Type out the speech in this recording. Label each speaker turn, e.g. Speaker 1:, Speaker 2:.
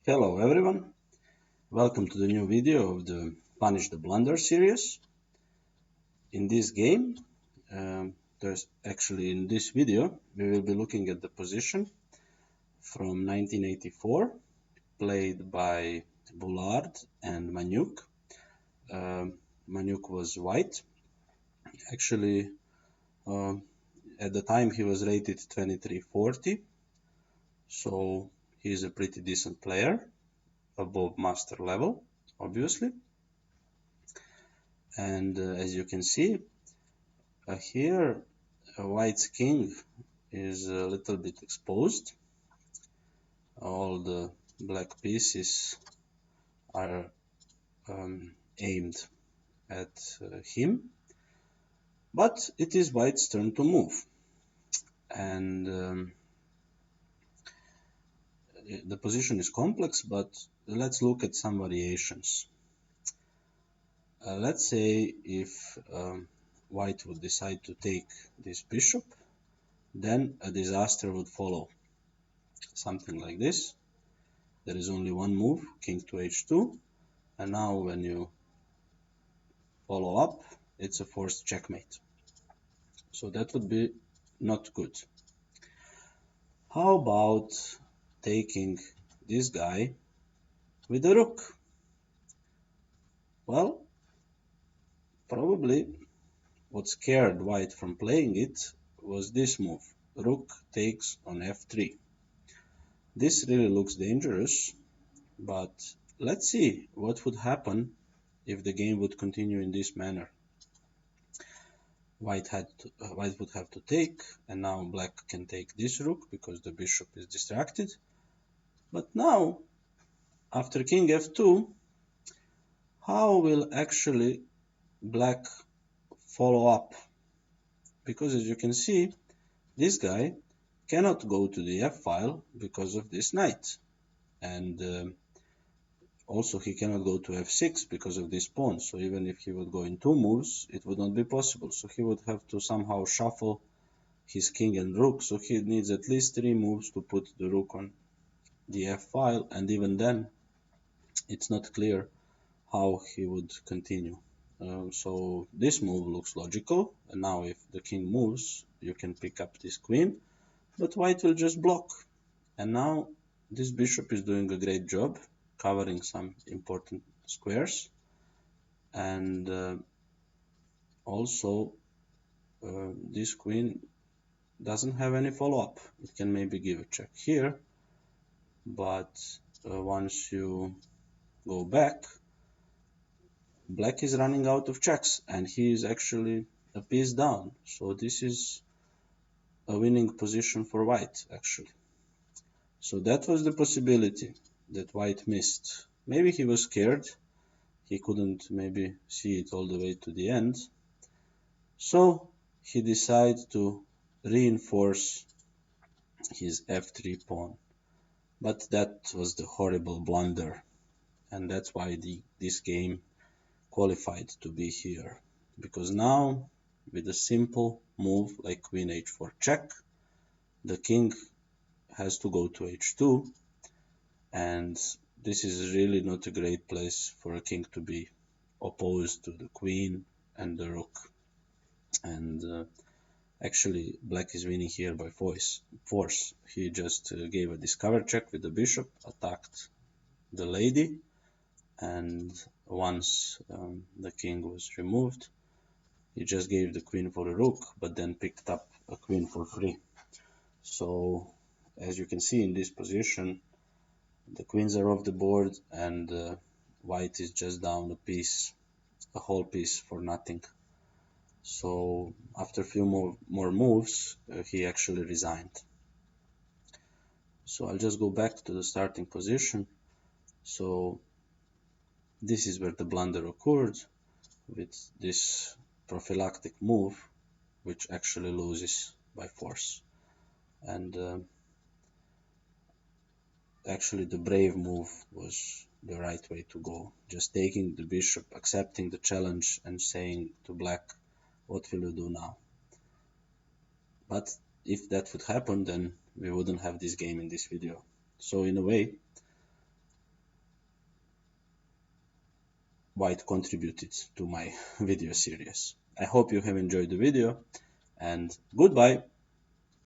Speaker 1: Hello everyone, welcome to the new video of the Punish the Blunder series. In this game, in this video, we will be looking at the position from 1984, played by Bullard and Manuk. Manuk was white. Actually, at the time he was rated 2340, so he's a pretty decent player, above master level, obviously. And as you can see, here white's king is a little bit exposed. All the black pieces are aimed at him, but it is white's turn to move. And the position is complex, but let's look at some variations. Let's say if white would decide to take this bishop, then a disaster would follow. Something like this. There is only one move, king to h2, and now when you follow up, it's a forced checkmate. So that would be not good. How about taking this guy with the rook? Well, probably what scared white from playing it was this move. Rook takes on f3. This really looks dangerous, but let's see what would happen if the game would continue in this manner. White would have to take, and now black can take this rook because the bishop is distracted. But now, after king f2, how will actually black follow up? Because as you can see, this guy cannot go to the f-file because of this knight. And also he cannot go to f6 because of this pawn. So even if he would go in two moves, it would not be possible. So he would have to somehow shuffle his king and rook. So he needs at least 3 moves to put the rook on the f-file. And even then, it's not clear how he would continue. So this move looks logical. And now if the king moves, you can pick up this queen. But white will just block. And now this bishop is doing a great job, covering some important squares. And also, this queen doesn't have any follow-up. It can maybe give a check here, but once you go back, black is running out of checks, and he is actually a piece down. So this is a winning position for white, actually. So that was the possibility that white missed. Maybe he was scared. He couldn't maybe see it all the way to the end. So he decided to reinforce his f3 pawn. But that was the horrible blunder. And that's why this game qualified to be here. Because now, with a simple move like queen h4 check, the king has to go to h2. And this is really not a great place for a king to be opposed to the queen and the rook. And actually, black is winning here by force. He just gave a discover check with the bishop, attacked the lady, and once the king was removed, he just gave the queen for a rook, but then picked up a queen for free. So, as you can see in this position, the queens are off the board, and white is just down a whole piece for nothing. So after a few more moves, he actually resigned. So I'll just go back to the starting position. So this is where the blunder occurred with this prophylactic move, which actually loses by force. And actually the brave move was the right way to go. Just taking the bishop, accepting the challenge, and saying to black, what will you do now? But if that would happen, then we wouldn't have this game in this video. So in a way, white contributed to my video series. I hope you have enjoyed the video, and goodbye.